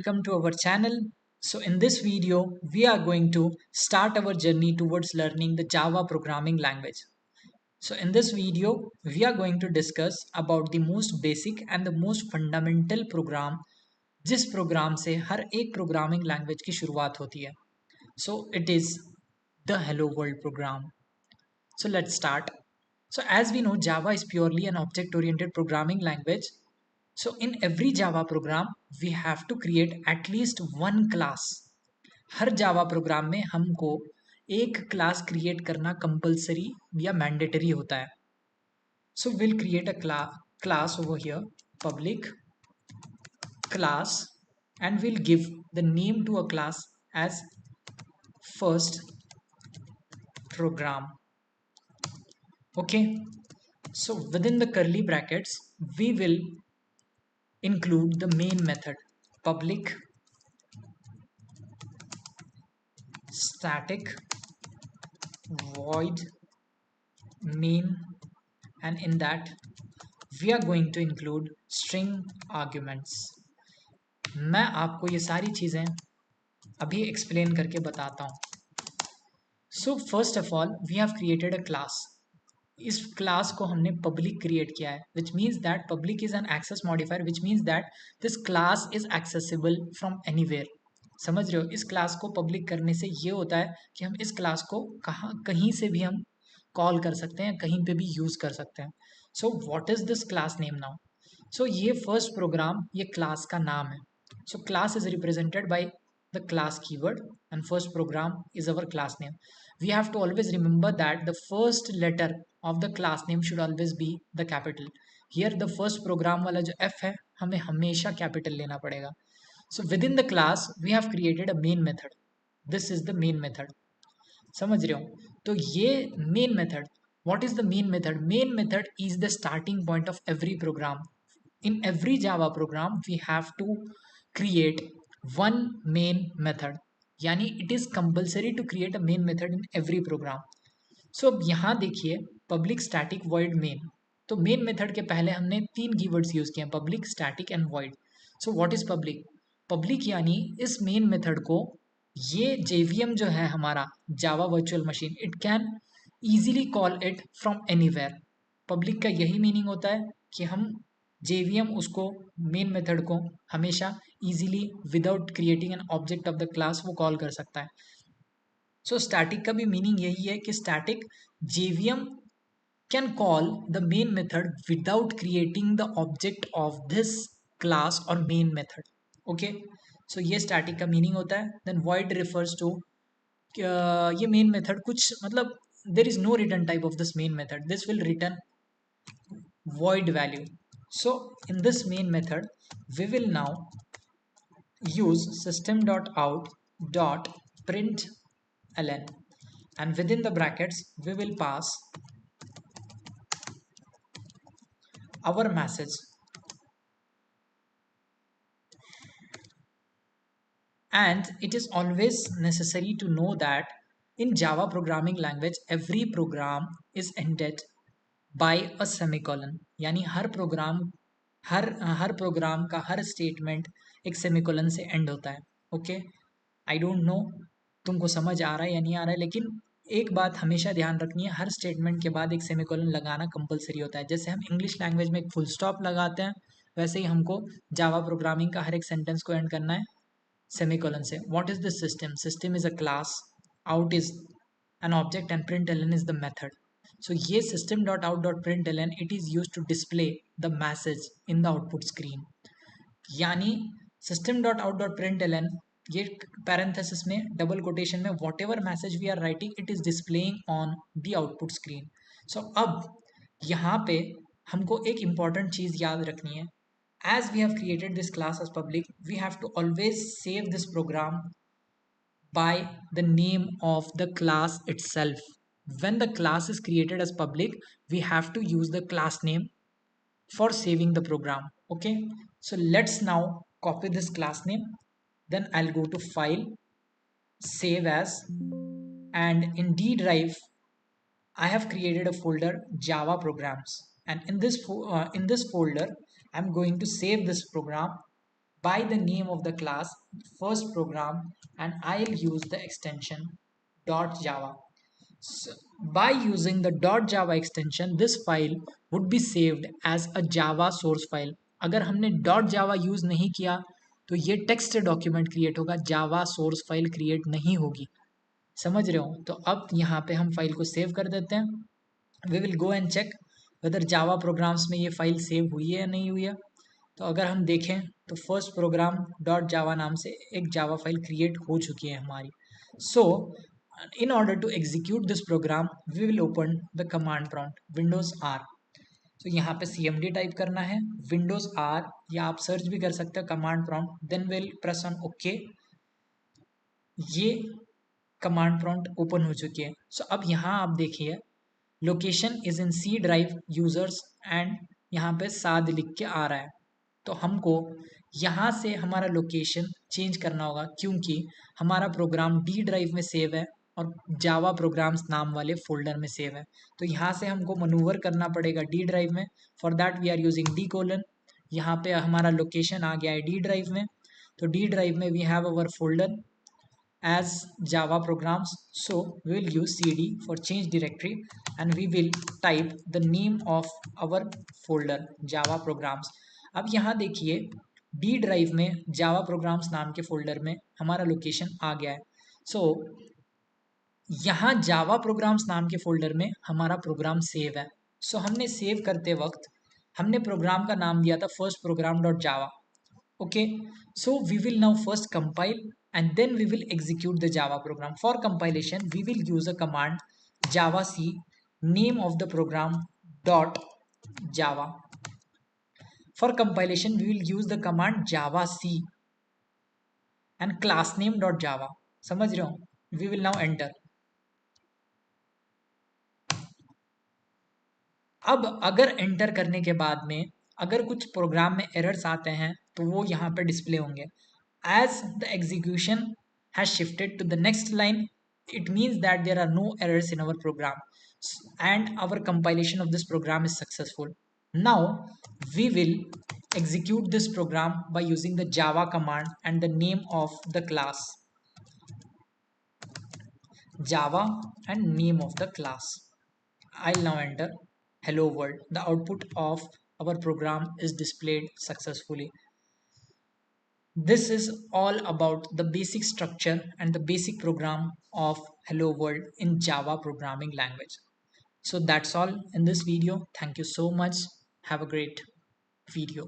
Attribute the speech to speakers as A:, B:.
A: welcome to our channel. So in this video, we are going to start our journey towards learning the Java programming language. So in this video, we are going to discuss about the most basic and the most fundamental program जिस programme से हर एक programming language की शुरुआत होती है. So it is the Hello World program. So let's start. So as we know, Java is purely an object-oriented programming language. So in every Java program, we have to create at least one class. Her Java program में हमको एक class create करना compulsory या mandatory होता है. So we'll create a class over here, public class, and we'll give the name to a class as first program. Okay. So within the curly brackets, we will include the main method, public static void main, and in that we are going to include string arguments. मैं आपको ये सारी चीजें अभी explain करके बताता हूँ. So first of all we have created a class. इस क्लास को हमने पब्लिक क्रिएट किया है, which means that public is an access modifier, which means that this class is accessible from anywhere. समझ रहे हो? इस क्लास को पब्लिक करने से ये होता है कि हम इस क्लास को कहीं से भी हम कॉल कर सकते हैं, कहीं पे भी यूज कर सकते हैं. So what is this class name now? So ये फर्स्ट प्रोग्राम ये क्लास का नाम है. So class is represented by the class keyword and first program is our class name. We have to always remember that the first letter of the class name should always be the capital. Here the first program वाला जो F है हमें हमेशा capital लेना पड़ेगा. So within the class we have created a main method. This is the main method. समझ रहे हो? तो ये main method. What is the main method? Main method is the starting point of every program. In every Java program we have to create one main method. यानी it is compulsory to create a main method in every program. So अब यहाँ देखिए public static void main. तो main method के पहले हमने तीन keywords use किए हैं, public, static and void. So what is public? Public यानी इस main method को ये JVM जो है हमारा Java virtual machine, it can easily call it from anywhere. Public का यही meaning होता है कि हम JVM उसको मेन मेथड को हमेशा easily without creating an object of the class वो कॉल कर सकता है. सो स्टैटिक का भी मीनिंग यही है कि static JVM can call the main method without creating the object of this class और मेन मेथड. ओके, सो ये स्टैटिक का मीनिंग होता है. देन वॉइड रिफर्स टू ये मेन मेथड कुछ मतलब there is no return type of this main method, this will return void value. So in this main method we will now use System.out.println, and within the brackets we will pass our message. And it is always necessary to know that in Java programming language every program is ended by a semicolon. यानी हर programme का हर statement एक semicolon से and होता है. Okay, I don't know तुमको समझ आ रहा है या नहीं आ रहा है, लेकिन एक बात हमेशा ध्यान रखनी है, हर स्टेटमेंट के बाद एक सेमिकोलन लगाना कंपलसरी होता है. जैसे हम इंग्लिश लैंग्वेज में एक फुल स्टॉप लगाते हैं, वैसे ही हमको जावा प्रोग्रामिंग का हर एक सेंटेंस को एंड करना है सेमिकोलन से. What is this system? System is a class, out is an object and println is the method. So ये System.out.println it is used to display the message in the output screen. यानी System.out.println ये parenthesis में double quotation में whatever message we are writing it is displaying on the output screen. So अब यहाँ पे हमको एक important चीज याद रखनी है. As we have created this class as public, we have to always save this program by the name of the class itself. When the class is created as public, we have to use the class name for saving the program. Okay, so let's now copy this class name. Then I'll go to file, save as, and in D drive I have created a folder Java programs, and in this folder I'm going to save this program by the name of the class first program, and I'll use the extension .java. So, by using the .java extension, this file would be saved as a Java source file. अगर हमने .java use नहीं किया तो ये text document create होगा, Java source file create नहीं होगी। समझ रहे हो? तो अब यहाँ पे हम फाइल को सेव कर देते हैं। We will go and check whether Java programs में ये फाइल सेव हुई है या नहीं हुई है। तो अगर हम देखें तो फर्स्ट प्रोग्राम डॉट जावा नाम से एक जावा फाइल क्रिएट हो चुकी है हमारी। So in order to execute this program we will open the command prompt windows R. तो यहाँ पे cmd टाइप करना है, विंडोज आर, या आप सर्च भी कर सकते हो command prompt, then will press on okay. ये कमांड प्रॉम्प्ट ओपन हो चुकी है। सो अब यहाँ आप देखिए location is in C drive users and यहाँ पे साद लिख के आ रहा है। तो हमको यहाँ से हमारा लोकेशन चेंज करना होगा क्योंकि हमारा प्रोग्राम डी ड्राइव में सेव है और जावा प्रोग्राम्स नाम वाले फोल्डर में सेव है। तो यहाँ से हमको मनूवर करना पड़ेगा डी ड्राइव में। For that we are using D colon. यहाँ पे हमारा लोकेशन आ गया है डी ड्राइव में। तो डी ड्राइव में we have our folder as Java programs. So we will use cd for change directory and we will type the name of our folder Java programs. अब यहाँ देखिए D drive में Java programs नाम के folder में हमारा location आ गया है। सो यहाँ Java programs नाम के फोल्डर में हमारा प्रोग्राम सेव है। सो हमने सेव करते वक्त हमने प्रोग्राम का नाम दिया था first program dot Java. Okay, so we will now first compile and then we will execute the Java program. For compilation, we will use a command javac name of the program dot java. For compilation, we will use the command javac and class name dot java. समझ रहे हो? We will now enter. अब अगर enter करने के बाद में अगर कुछ प्रोग्राम में एरर्स आते हैं तो वो यहाँ पे डिस्प्ले होंगे। As the execution has shifted to the next line, it means that there are no errors in our program and our compilation of this program is successful. Now we will execute this program by using the Java command and the name of the class Java and name of the class. I'll now enter hello world. The output of our program is displayed successfully. This is all about the basic structure and the basic program of hello world in Java programming language. So that's all in this video. Thank you so much. Have a great video.